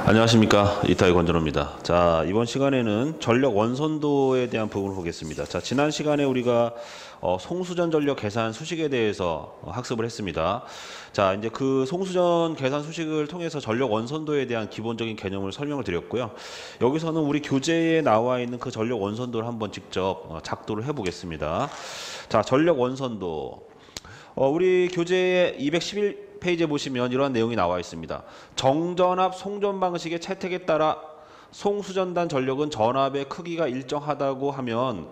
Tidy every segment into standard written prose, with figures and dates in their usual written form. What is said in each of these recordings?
안녕하십니까, 이타이 권전호입니다. 자, 이번 시간에는 전력 원선도에 대한 부분을 보겠습니다. 자, 지난 시간에 우리가 송수전 전력 계산 수식에 대해서 학습을 했습니다. 자, 이제 그 송수전 계산 수식을 통해서 전력 원선도에 대한 기본적인 개념을 설명을 드렸고요. 여기서는 우리 교재에 나와 있는 그 전력 원선도를 한번 직접 작도를 해보겠습니다. 자, 전력 원선도. 우리 교재의 211페이지에 보시면 이러한 내용이 나와 있습니다. 정전압 송전 방식의 채택에 따라 송수전단 전력은 전압의 크기가 일정하다고 하면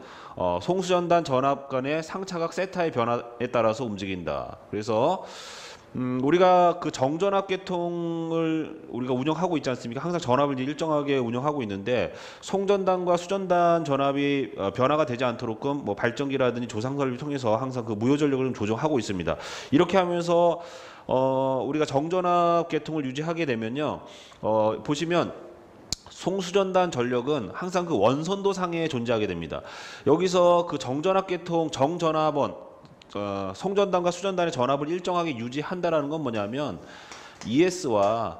송수전단 전압 간의 상차각 세타의 변화에 따라서 움직인다. 그래서 우리가 그 정전압 계통을 우리가 운영하고 있지 않습니까? 항상 전압을 이제 일정하게 운영하고 있는데 송전단과 수전단 전압이 변화가 되지 않도록끔 뭐 발전기라든지 조상 설비를 통해서 항상 그 무효 전력을 좀 조정하고 있습니다. 이렇게 하면서 우리가 정전압 계통을 유지하게 되면요, 보시면 송수전단 전력은 항상 그 원선도 상에 존재하게 됩니다. 여기서 그 정전압 계통 정전압원 송전단과 수전단의 전압을 일정하게 유지한다라는 건 뭐냐면 ES와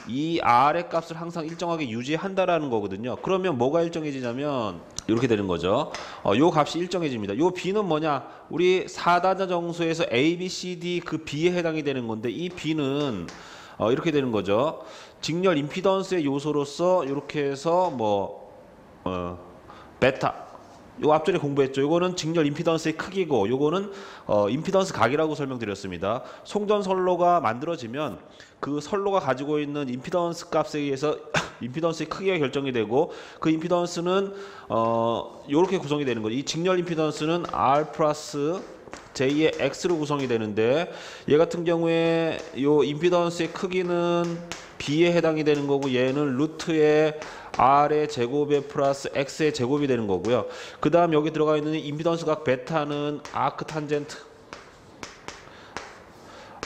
이 R의 값을 항상 일정하게 유지한다라는 거거든요. 그러면 뭐가 일정해지냐면 이렇게 되는 거죠. 요 값이 일정해집니다. 요 B는 뭐냐? 우리 4단자 정수에서 A, B, C, D 그 B에 해당이 되는 건데 이 B는 이렇게 되는 거죠. 직렬 임피던스의 요소로서 이렇게 해서 베타, 요 앞전에 공부했죠. 요거는 직렬 임피던스의 크기고 요거는 임피던스 각이라고 설명드렸습니다. 송전 선로가 만들어지면 그 선로가 가지고 있는 임피던스 값에 의해서 임피던스의 크기가 결정이 되고 그 임피던스는 요렇게 구성이 되는 거죠. 이 직렬 임피던스는 R 플러스 J의 X로 구성이 되는데 얘 같은 경우에 요 임피던스의 크기는 B에 해당이 되는 거고 얘는 루트의 R의 제곱에 플러스 X의 제곱이 되는 거고요. 그 다음 여기 들어가 있는 임피던스 각 베타는 아크 탄젠트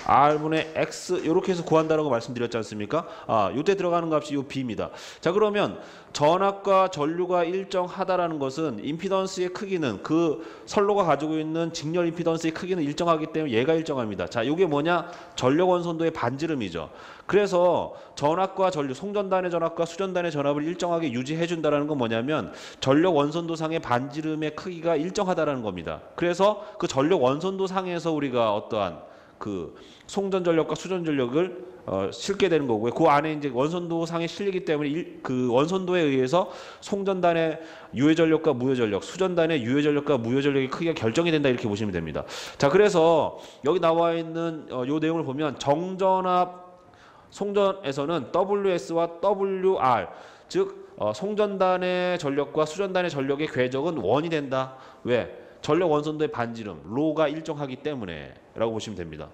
R분의 X 이렇게 해서 구한다라고 말씀드렸지 않습니까? 요때 들어가는 값이 요 B입니다. 자, 그러면 전압과 전류가 일정하다라는 것은 임피던스의 크기는 그 선로가 가지고 있는 직렬 임피던스의 크기는 일정하기 때문에 얘가 일정합니다. 자, 요게 뭐냐? 전력 원선도의 반지름이죠. 그래서 전압과 전류, 송전단의 전압과 수전단의 전압을 일정하게 유지해 준다라는 건 뭐냐면 전력 원선도상의 반지름의 크기가 일정하다라는 겁니다. 그래서 그 전력 원선도상에서 우리가 어떠한 그 송전 전력과 수전 전력을 실게 되는 거고요. 그 안에 이제 원선도 상에 실리기 때문에 그 원선도에 의해서 송전단의 유효 전력과 무효 전력, 수전단의 유효 전력과 무효 전력의 크기가 결정이 된다 이렇게 보시면 됩니다. 자, 그래서 여기 나와 있는 요 내용을 보면 정전압 송전에서는 WS와 WR 즉 송전단의 전력과 수전단의 전력의 궤적은 원이 된다. 왜? 전력 원선도의 반지름 로가 일정하기 때문에 라고 보시면 됩니다.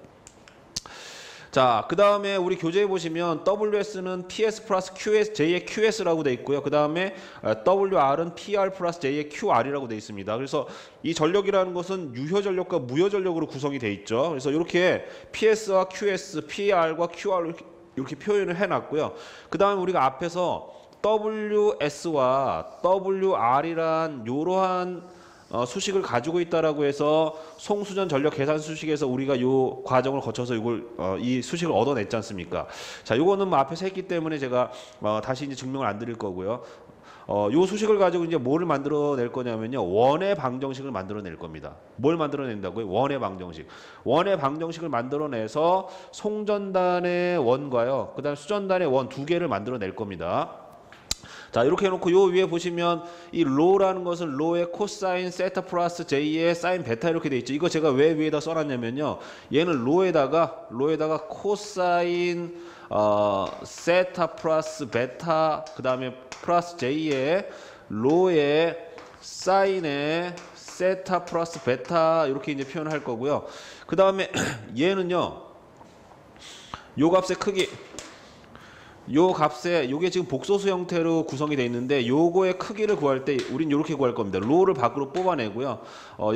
자, 그 다음에 우리 교재에 보시면 WS는 PS 플러스 QS, J의 QS라고 되어 있고요. 그 다음에 WR은 PR 플러스 J의 QR이라고 되어 있습니다. 그래서 이 전력이라는 것은 유효 전력과 무효 전력으로 구성이 되어 있죠. 그래서 이렇게 PS와 QS, PR과 QR 이렇게 표현을 해놨고요. 그 다음에 우리가 앞에서 WS와 WR이란 이러한 수식을 가지고 있다라고 해서 송수전 전력 계산 수식에서 우리가 요 과정을 거쳐서 이걸 이 수식을 얻어냈지 않습니까? 자, 요거는 뭐 앞에서 했기 때문에 제가 다시 이제 증명을 안 드릴 거고요. 요 수식을 가지고 이제 뭐를 만들어낼 거냐면요, 원의 방정식을 만들어낼 겁니다. 뭘 만들어낸다고요? 원의 방정식. 원의 방정식을 만들어내서 송전단의 원과요, 그다음 수전단의 원 두 개를 만들어낼 겁니다. 자, 이렇게 해놓고 요 위에 보시면 이 로라는 것은 로의 코사인 세타 플러스 J의 사인 베타 이렇게 돼 있죠. 이거 제가 왜 위에다 써놨냐면요, 얘는 로에다가 코사인 세타 플러스 베타 그 다음에 플러스 J의 로의 사인의 세타 플러스 베타 이렇게 이제 표현할 거고요. 그 다음에 얘는요, 요 값의 크기, 요 값에 요게 지금 복소수 형태로 구성이 되어 있는데 요거의 크기를 구할 때 우린 이렇게 구할 겁니다. 로를 밖으로 뽑아내고요.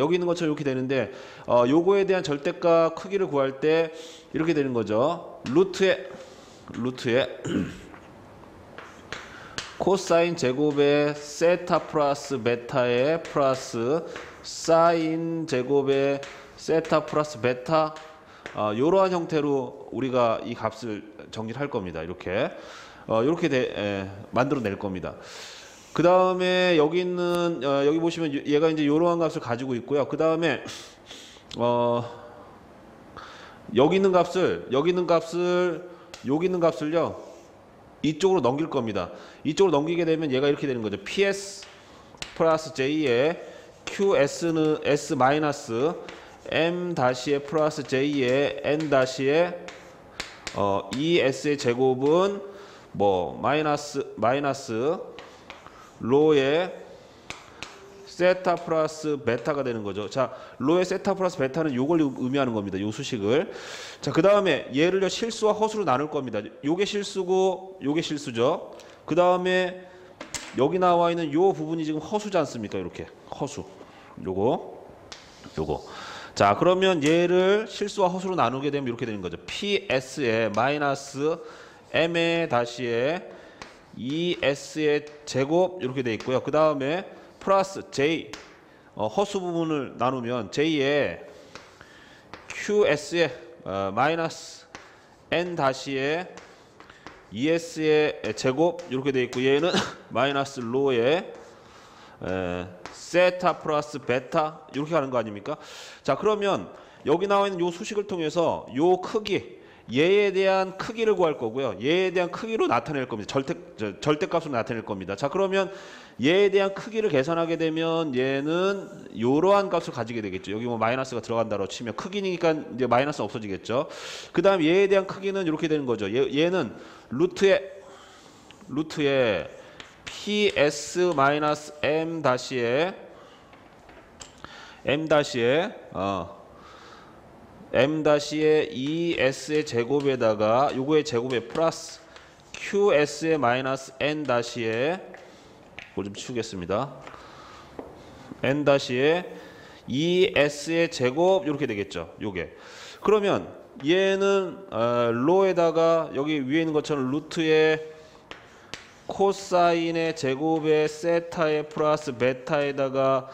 여기 있는 것처럼 이렇게 되는데 요거에 대한 절대값 크기를 구할 때 이렇게 되는 거죠. 루트에 코사인 제곱의 세타 플러스 베타의 플러스 사인 제곱의 세타 플러스 베타 이러한 형태로 우리가 이 값을 정리를 할 겁니다. 이렇게 이렇게 만들어낼 겁니다. 그 다음에 여기 있는 여기 보시면 얘가 이제 이러한 값을 가지고 있고요. 그 다음에 여기 있는 값을요 이쪽으로 넘길 겁니다. 이쪽으로 넘기게 되면 얘가 이렇게 되는 거죠. PS 플러스 J의 QS는 S 마이너스 M 다시의 플러스 J의 N 다시의 ES의 제곱은 뭐 마이너스 로의 세타 플러스 베타가 되는 거죠. 자, 로의 세타 플러스 베타는 요걸 의미하는 겁니다. 요 수식을. 자, 그 다음에 얘를요 실수와 허수로 나눌 겁니다. 요게 실수고 요게 실수죠. 그 다음에 여기 나와 있는 요 부분이 지금 허수지 않습니까? 이렇게 허수. 요거. 자, 그러면 얘를 실수와 허수로 나누게 되면 이렇게 되는 거죠. PS의 마이너스 M의 다시의 ES의 제곱 이렇게 돼 있고요. 그 다음에 플러스 J 허수 부분을 나누면 J의 QS의 마이너스 N 다시의 ES의 제곱 이렇게 돼 있고 얘는 마이너스 로의 세타 플러스 베타 이렇게 가는 거 아닙니까? 자, 그러면 여기 나와 있는 요 수식을 통해서 요 크기 얘에 대한 크기를 구할 거고요. 얘에 대한 크기로 나타낼 겁니다. 절대값으로 나타낼 겁니다. 자, 그러면 얘에 대한 크기를 계산하게 되면 얘는 이러한 값을 가지게 되겠죠. 여기 뭐 마이너스가 들어간다고 치면 크기니까 이제 마이너스 없어지겠죠. 그 다음 얘에 대한 크기는 이렇게 되는 거죠. 얘는 루트의 PS 마이너스 M 다시의 ES의 제곱에다가 요거의 제곱에 플러스 QS의 마이너스 N 다시의 뭘 좀 치우겠습니다. N 다시의 ES의 제곱 이렇게 되겠죠. 요게. 그러면 얘는 로에다가 여기 위에 있는 것처럼 루트의 코사인의 제곱에 세타의 플러스 베타에다가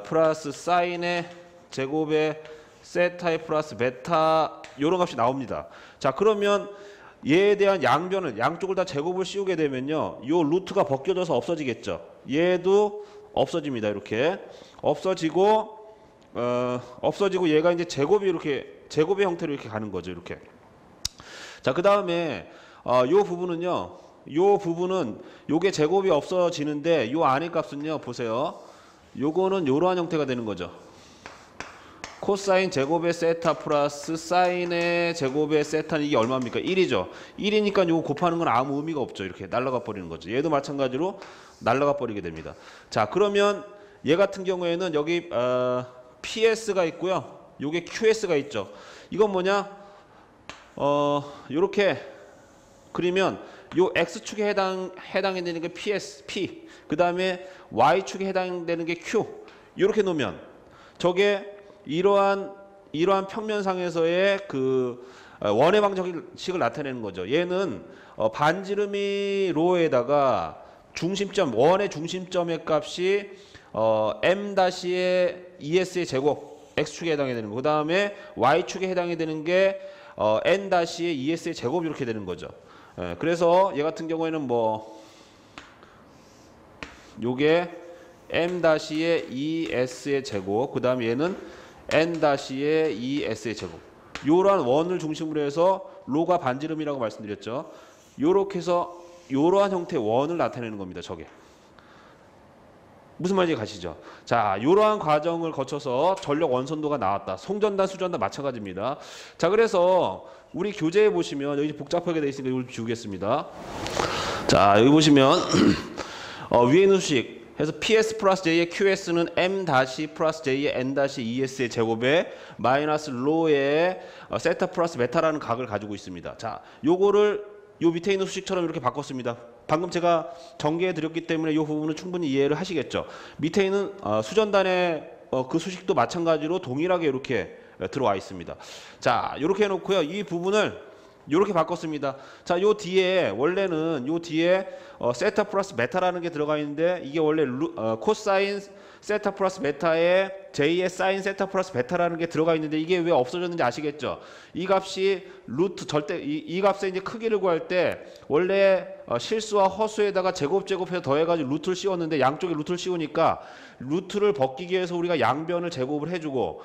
플러스 사인의 제곱에 세타의 플러스 베타 이런 값이 나옵니다. 자, 그러면 얘에 대한 양변을 양쪽을 다 제곱을 씌우게 되면요 요 루트가 벗겨져서 없어지겠죠. 얘도 없어집니다. 이렇게 없어지고 얘가 이제 제곱이 이렇게 제곱의 형태로 이렇게 가는 거죠. 이렇게. 자, 그 다음에 요 부분은요 요게 제곱이 없어지는데 요 안의 값은요 보세요. 요거는 요러한 형태가 되는 거죠. 코사인 제곱의 세타 플러스 사인의 제곱의 세타는 이게 얼마입니까? 1이죠. 1이니까 요거 곱하는 건 아무 의미가 없죠. 이렇게 날아가 버리는 거죠. 얘도 마찬가지로 날아가 버리게 됩니다. 자, 그러면 얘 같은 경우에는 여기 PS가 있고요. 요게 QS가 있죠. 이건 뭐냐? 요렇게 그리면 요 X축에 해당이 되는 게 P. 그 다음에 Y축에 해당되는 게 Q. 요렇게 놓으면 저게 이러한 평면상에서의 그 원의 방정식을 나타내는 거죠. 얘는 반지름이 로에다가 중심점 원의 중심점의 값이 M-의 ES의 제곱 X축에 해당이 되는 거. 그 다음에 Y축에 해당이 되는 게 N-의 ES의 제곱 이렇게 되는 거죠. 그래서 얘 같은 경우에는 뭐 요게 M-의 ES의 제곱 그 다음에 얘는 N-의 ES의 제곱 요러한 원을 중심으로 해서 로가 반지름이라고 말씀드렸죠. 요렇게 해서 요러한 형태의 원을 나타내는 겁니다. 저게 무슨 말인지 가시죠. 자, 요러한 과정을 거쳐서 전력 원선도가 나왔다. 송전단 수전단 마찬가지입니다. 자, 그래서 우리 교재에 보시면 여기 복잡하게 되어 있으니까 이걸 지우겠습니다. 자, 여기 보시면 위에 있는 수식 해서 PS 플러스 J의 QS는 M 다시 플러스 J의 N 다시 ES의 제곱에 마이너스 로의 세타 플러스 베타라는 각을 가지고 있습니다. 자, 요거를 요 밑에 있는 수식처럼 이렇게 바꿨습니다. 방금 제가 전개해 드렸기 때문에 이 부분은 충분히 이해를 하시겠죠. 밑에 있는 수전단의 그 수식도 마찬가지로 동일하게 이렇게 들어와 있습니다. 자, 이렇게 해놓고요. 이 부분을 이렇게 바꿨습니다. 자, 요 뒤에 원래는 요 뒤에 세타 플러스 베타라는 게 들어가 있는데 이게 원래 코사인 세타 플러스 베타에 J의 사인 세타 플러스 베타라는 게 들어가 있는데 이게 왜 없어졌는지 아시겠죠? 이 값이 루트 절대 이 값의 이제 크기를 구할 때 원래 실수와 허수에다가 제곱해서 더해가지고 루트를 씌웠는데 양쪽에 루트를 씌우니까 루트를 벗기기 위해서 우리가 양변을 제곱을 해주고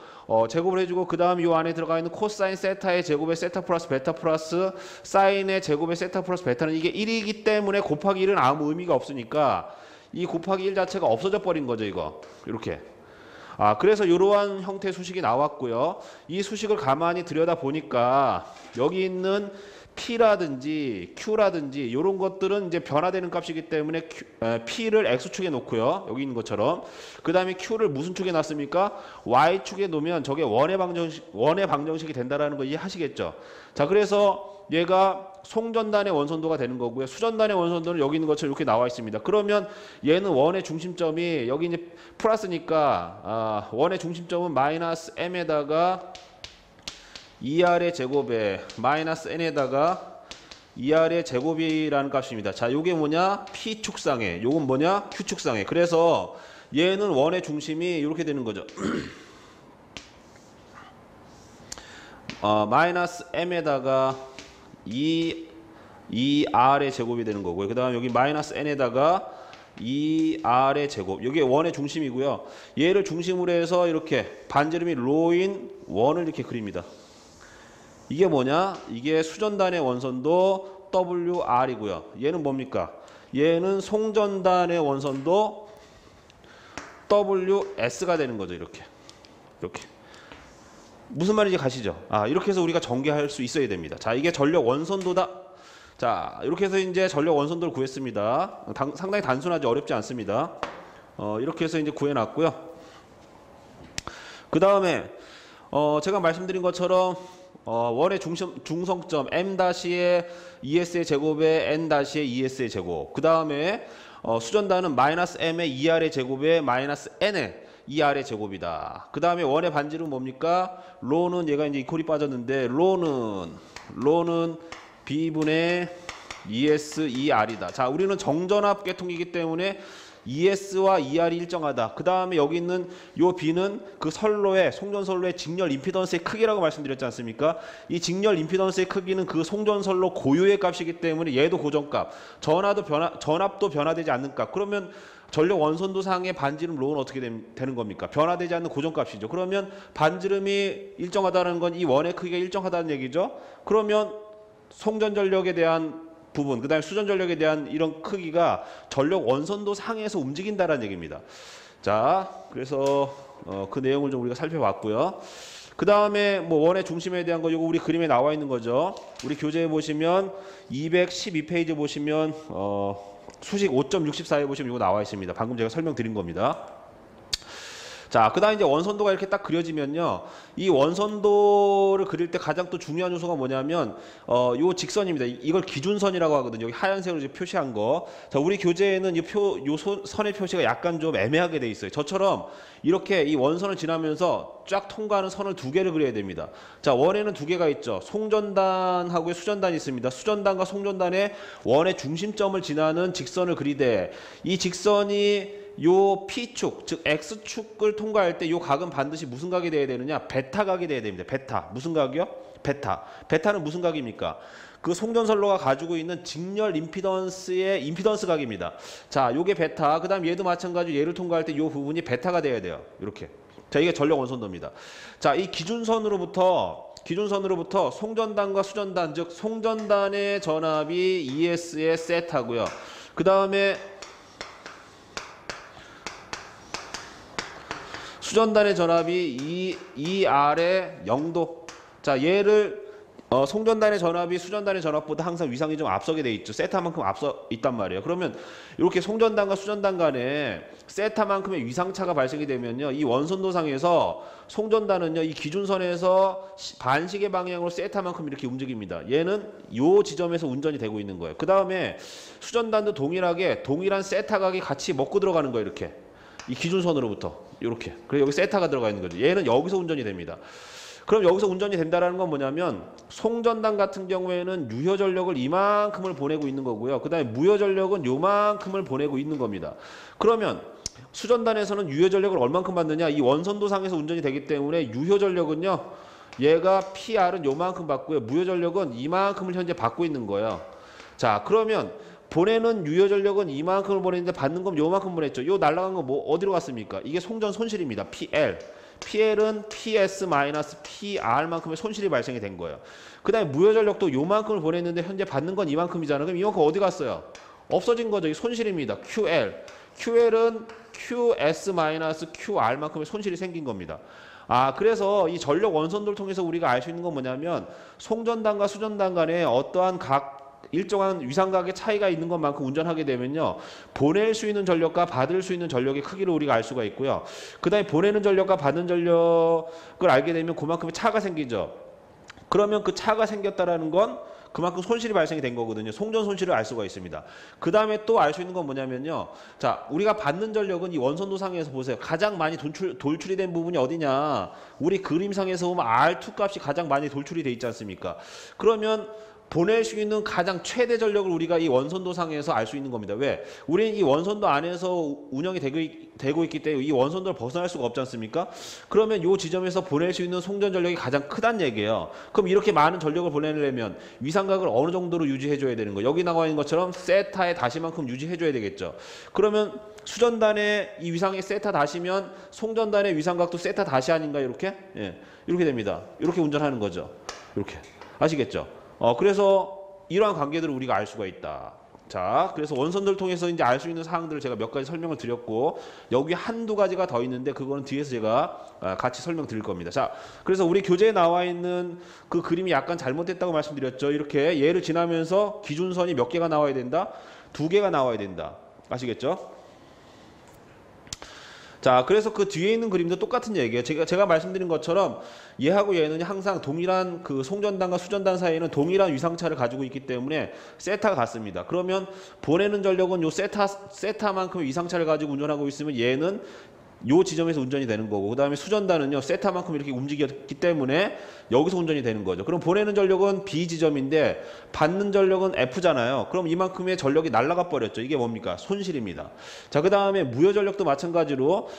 그 다음 이 안에 들어가 있는 코사인 세타의 제곱의 세타 플러스 베타 플러스 사인의 제곱의 세타 플러스 베타는 이게 1이기 때문에 곱하기 1은 아무 의미가 없으니까 이 곱하기 1 자체가 없어져 버린 거죠, 이거. 이렇게. 그래서 이러한 형태의 수식이 나왔고요. 이 수식을 가만히 들여다 보니까 여기 있는 P라든지 Q라든지 이런 것들은 이제 변화되는 값이기 때문에 P를 X축에 놓고요. 여기 있는 것처럼. 그 다음에 Q를 무슨 축에 놨습니까? Y축에 놓으면 저게 원의 방정식이 된다라는 거 이해하시겠죠? 자, 그래서 얘가 송전단의 원선도가 되는 거고요. 수전단의 원선도는 여기 있는 것처럼 이렇게 나와 있습니다. 그러면 얘는 원의 중심점이 여기 이제 플러스니까 원의 중심점은 마이너스 m에다가 2r의 제곱에 마이너스 n에다가 2r의 제곱이라는 값입니다. 자, 요게 뭐냐? P축상에, 요건 뭐냐? Q축상에. 그래서 얘는 원의 중심이 이렇게 되는 거죠. 마이너스 m에다가 2r의 제곱이 되는 거고요. 그 다음 여기 마이너스 n에다가 2r의 제곱. 이게 원의 중심이고요. 얘를 중심으로 해서 이렇게 반지름이 로인 원을 이렇게 그립니다. 이게 뭐냐? 이게 수전단의 원선도 WR이고요. 얘는 뭡니까? 얘는 송전단의 원선도 WS가 되는 거죠. 이렇게. 무슨 말인지 가시죠? 이렇게 해서 우리가 전개할 수 있어야 됩니다. 자, 이게 전력 원선도다. 자, 이렇게 해서 이제 전력 원선도를 구했습니다. 상당히 단순하지 어렵지 않습니다. 이렇게 해서 이제 구해놨고요. 그 다음에 제가 말씀드린 것처럼 원의 중성점 m-의 ES의 제곱에 n-의 ES의 제곱. 그 다음에 수전단은 마이너스 m의 2r의 제곱에 마이너스 n의 2r의 제곱이다. 그 다음에 원의 반지름 뭡니까? 로는 얘가 이제 이퀄이 빠졌는데 로는 b분의 ES 2r이다. 자, 우리는 정전압 계통이기 때문에 ES와 ER이 일정하다. 그 다음에 여기 있는 요 B는 그 송전선로의 직렬 임피던스의 크기라고 말씀드렸지 않습니까? 이 직렬 임피던스의 크기는 그 송전선로 고유의 값이기 때문에 얘도 고정값, 전압도 변화되지 않는 값. 그러면 전력 원선도상의 반지름 로는 어떻게 되는 겁니까? 변화되지 않는 고정값이죠. 그러면 반지름이 일정하다는 건 이 원의 크기가 일정하다는 얘기죠. 그러면 송전전력에 대한 부분, 그 다음에 수전전력에 대한 이런 크기가 전력 원선도 상에서 움직인다라는 얘기입니다. 자, 그래서 그 내용을 좀 우리가 살펴봤고요. 그 다음에 뭐 원의 중심에 대한 거 이거 우리 그림에 나와 있는 거죠. 우리 교재에 보시면 212페이지 보시면 수식 5.64에 보시면 이거 나와 있습니다. 방금 제가 설명드린 겁니다. 자, 그 다음에 이제 원선도가 이렇게 딱 그려지면요. 이 원선도를 그릴 때 가장 또 중요한 요소가 뭐냐면, 요 직선입니다. 이걸 기준선이라고 하거든요. 여기 하얀색으로 이제 표시한 거. 자, 우리 교재에는 요 선의 표시가 약간 좀 애매하게 돼 있어요. 저처럼 이렇게 이 원선을 지나면서 쫙 통과하는 선을 두 개를 그려야 됩니다. 자, 원에는 두 개가 있죠. 송전단하고 수전단이 있습니다. 수전단과 송전단의 원의 중심점을 지나는 직선을 그리되 이 직선이 요 P축, 즉 X축을 통과할 때 요 각은 반드시 무슨 각이 돼야 되느냐? 베타 각이 돼야 됩니다. 베타. 무슨 각이요? 베타. 베타는 무슨 각입니까? 그 송전선로가 가지고 있는 직렬 임피던스의 임피던스 각입니다. 자, 요게 베타. 그 다음 얘도 마찬가지로 얘를 통과할 때 요 부분이 베타가 돼야 돼요. 이렇게. 자, 이게 전력 원선도입니다. 자, 이 기준선으로부터 송전단과 수전단, 즉 송전단의 전압이 ES의 세타고요. 그 다음에 수전단의 전압이 2R의 0도. 자, 얘를 송전단의 전압이 수전단의 전압보다 항상 위상이 좀 앞서게 돼 있죠. 세타만큼 앞서 있단 말이에요. 그러면 이렇게 송전단과 수전단 간에 세타만큼의 위상차가 발생이 되면요. 이 원선도상에서 송전단은요. 이 기준선에서 반시계 방향으로 세타만큼 이렇게 움직입니다. 얘는 요 지점에서 운전이 되고 있는 거예요. 그 다음에 수전단도 동일하게 동일한 세타각이 같이 먹고 들어가는 거예요. 이렇게. 이 기준선으로부터 이렇게. 그래서 여기 세타가 들어가 있는 거죠. 얘는 여기서 운전이 됩니다. 그럼 여기서 운전이 된다라는 건 뭐냐면 송전단 같은 경우에는 유효 전력을 이만큼을 보내고 있는 거고요. 그 다음에 무효 전력은 요만큼을 보내고 있는 겁니다. 그러면 수전단에서는 유효 전력을 얼만큼 받느냐? 이 원선도상에서 운전이 되기 때문에 유효 전력은요. 얘가 PR은 요만큼 받고요. 무효 전력은 이만큼을 현재 받고 있는 거예요. 자, 그러면 보내는 유효 전력은 이만큼을 보냈는데 받는 건 요만큼 보냈죠. 요 날아간 거 뭐 어디로 갔습니까? 이게 송전 손실입니다. PL. PL은 PS-PR만큼의 손실이 발생이 된 거예요. 그 다음에 무효 전력도 요만큼을 보냈는데 현재 받는 건 이만큼이잖아요. 그럼 이만큼 어디 갔어요? 없어진 거죠. 이 손실입니다. QL. QL은 QS-QR만큼의 손실이 생긴 겁니다. 그래서 이 전력 원선도를 통해서 우리가 알 수 있는 건 뭐냐면 송전단과 수전단 간에 어떠한 각 일정한 위상각의 차이가 있는 것만큼 운전하게 되면요. 보낼 수 있는 전력과 받을 수 있는 전력의 크기를 우리가 알 수가 있고요. 그 다음에 보내는 전력과 받는 전력을 알게 되면 그만큼의 차가 생기죠. 그러면 그 차가 생겼다라는 건 그만큼 손실이 발생이 된 거거든요. 송전 손실을 알 수가 있습니다. 그 다음에 또 알 수 있는 건 뭐냐면요. 자, 우리가 받는 전력은 이 원선도상에서 보세요. 가장 많이 돌출이 된 부분이 어디냐. 우리 그림상에서 보면 R2 값이 가장 많이 돌출이 돼 있지 않습니까? 그러면 보낼 수 있는 가장 최대 전력을 우리가 이 원선도상에서 알 수 있는 겁니다. 왜? 우리는 이 원선도 안에서 운영이 되고 있기 때문에 이 원선도를 벗어날 수가 없지 않습니까? 그러면 이 지점에서 보낼 수 있는 송전 전력이 가장 크다는 얘기예요. 그럼 이렇게 많은 전력을 보내려면 위상각을 어느 정도로 유지해줘야 되는 거예요? 여기 나와 있는 것처럼 세타의 다시만큼 유지해줘야 되겠죠. 그러면 수전단의 이 위상의 세타 다시면 송전단의 위상각도 세타 다시 아닌가 이렇게? 예, 이렇게 됩니다. 이렇게 운전하는 거죠. 이렇게. 아시겠죠? 그래서 이러한 관계들을 우리가 알 수가 있다. 자, 그래서 원선들을 통해서 이제 알 수 있는 사항들을 제가 몇 가지 설명을 드렸고, 여기 한두 가지가 더 있는데 그거는 뒤에서 제가 같이 설명드릴 겁니다. 자, 그래서 우리 교재에 나와 있는 그 그림이 약간 잘못됐다고 말씀드렸죠. 이렇게 얘를 지나면서 기준선이 몇 개가 나와야 된다? 2개가 나와야 된다. 아시겠죠? 자, 그래서 그 뒤에 있는 그림도 똑같은 얘기예요. 제가 말씀드린 것처럼 얘하고 얘는 항상 동일한 그 송전단과 수전단 사이에는 동일한 위상차를 가지고 있기 때문에 세타가 같습니다. 그러면 보내는 전력은 요 세타만큼의 위상차를 가지고 운전하고 있으면 얘는 요 지점에서 운전이 되는 거고, 그 다음에 수전단은요 세타만큼 이렇게 움직였기 때문에 여기서 운전이 되는 거죠. 그럼 보내는 전력은 B 지점인데 받는 전력은 F잖아요. 그럼 이만큼의 전력이 날아가 버렸죠. 이게 뭡니까? 손실입니다. 자, 그 다음에 무효 전력도 마찬가지로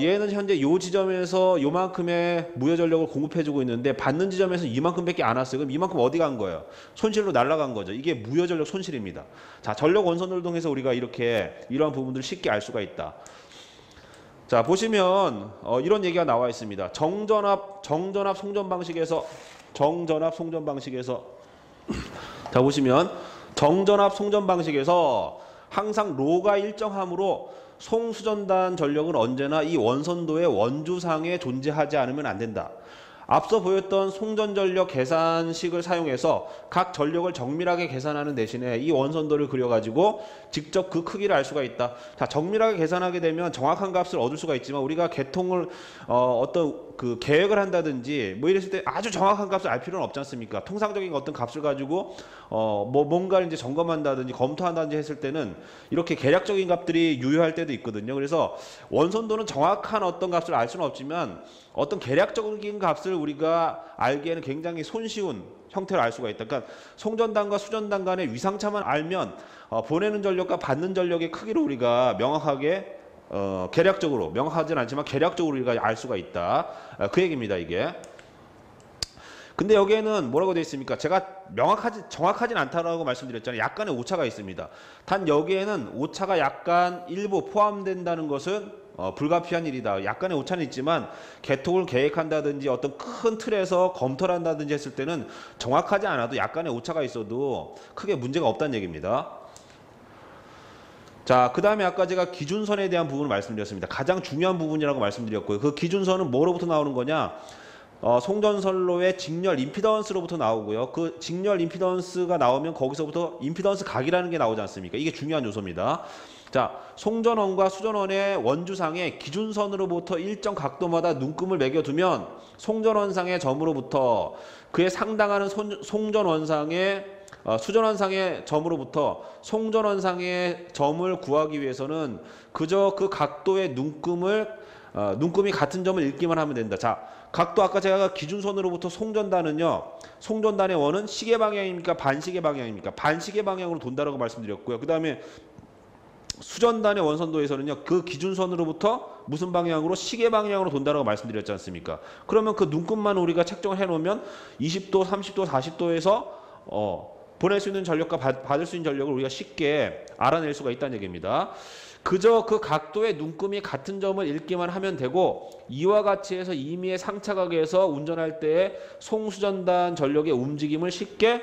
얘는 현재 요 지점에서 요만큼의 무효 전력을 공급해주고 있는데 받는 지점에서 이만큼밖에 안 왔어요. 그럼 이만큼 어디 간 거예요? 손실로 날아간 거죠. 이게 무효 전력 손실입니다. 자, 전력 원선을 통해서 우리가 이렇게 이러한 부분들을 쉽게 알 수가 있다. 자, 보시면 이런 얘기가 나와 있습니다. 정전압 송전 방식에서 자, 보시면 정전압 송전 방식에서 항상 로가 일정함으로 송수전단 전력은 언제나 이 원선도의 원주상에 존재하지 않으면 안 된다. 앞서 보였던 송전전력 계산식을 사용해서 각 전력을 정밀하게 계산하는 대신에 이 원선도를 그려가지고 직접 그 크기를 알 수가 있다. 자, 정밀하게 계산하게 되면 정확한 값을 얻을 수가 있지만 우리가 개통을 어떤 그 계획을 한다든지 뭐 이랬을 때 아주 정확한 값을 알 필요는 없지 않습니까? 통상적인 어떤 값을 가지고 뭔가를 이제 점검한다든지 검토한다든지 했을 때는 이렇게 계략적인 값들이 유효할 때도 있거든요. 그래서 원선도는 정확한 어떤 값을 알 수는 없지만 어떤 계략적인 값을 우리가 알기에는 굉장히 손쉬운 형태로 알 수가 있다. 그러니까 송전단과 수전단 간의 위상차만 알면 보내는 전력과 받는 전력의 크기를 우리가 명확하게 계략적으로, 명확하진 않지만 계략적으로 우리가 알 수가 있다. 그 얘기입니다, 이게. 근데 여기에는 뭐라고 되어 있습니까? 제가 정확하진 않다라고 말씀드렸잖아요. 약간의 오차가 있습니다. 단 여기에는 오차가 약간 일부 포함된다는 것은 불가피한 일이다. 약간의 오차는 있지만 개통을 계획한다든지 어떤 큰 틀에서 검토를 한다든지 했을 때는 정확하지 않아도 약간의 오차가 있어도 크게 문제가 없다는 얘기입니다. 자, 그 다음에 아까 제가 기준선에 대한 부분을 말씀드렸습니다. 가장 중요한 부분이라고 말씀드렸고요. 그 기준선은 뭐로부터 나오는 거냐? 송전선로의 직렬 임피던스로부터 나오고요. 그 직렬 임피던스가 나오면 거기서부터 임피던스 각이라는 게 나오지 않습니까? 이게 중요한 요소입니다. 자, 송전원과 수전원의 원주상에 기준선으로부터 일정 각도마다 눈금을 매겨두면 송전원상의 점으로부터 그에 상당하는 송전원상의 수전원상의 점으로부터 송전원상의 점을 구하기 위해서는 그저 그 각도의 눈금이 같은 점을 읽기만 하면 된다. 자, 각도 아까 제가 기준선으로부터 송전단은요. 송전단의 원은 시계 방향입니까? 반시계 방향입니까? 반시계 방향으로 돈다라고 말씀드렸고요. 그 다음에 수전단의 원선도에서는요. 그 기준선으로부터 무슨 방향으로? 시계 방향으로 돈다라고 말씀드렸지 않습니까? 그러면 그 눈금만 우리가 책정을 해놓으면 20도, 30도, 40도에서 보낼 수 있는 전력과 받을 수 있는 전력을 우리가 쉽게 알아낼 수가 있다는 얘기입니다. 그저 그 각도의 눈금이 같은 점을 읽기만 하면 되고 이와 같이 해서 임의의 상차각에서 운전할 때의 송수전단 전력의 움직임을 쉽게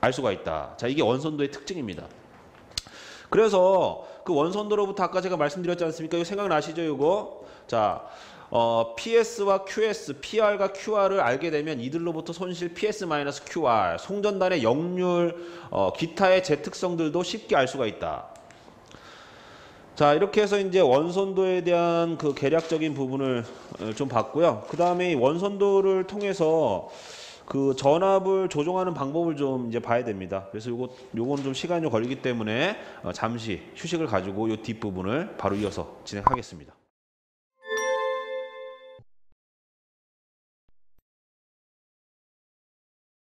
알 수가 있다. 자, 이게 원선도의 특징입니다. 그래서 그 원선도로부터 아까 제가 말씀드렸지 않습니까? 이거 생각나시죠? 이거. 자, PS와 QS, PR과 QR을 알게 되면 이들로부터 손실 PS-QR, 송전단의 역률, 기타의 제 특성들도 쉽게 알 수가 있다. 자, 이렇게 해서 이제 원선도에 대한 그 계략적인 부분을 좀 봤고요. 그 다음에 원선도를 통해서 그 전압을 조정하는 방법을 좀 이제 봐야 됩니다. 그래서 요건 좀 시간이 걸리기 때문에 잠시 휴식을 가지고 요 뒷부분을 바로 이어서 진행하겠습니다.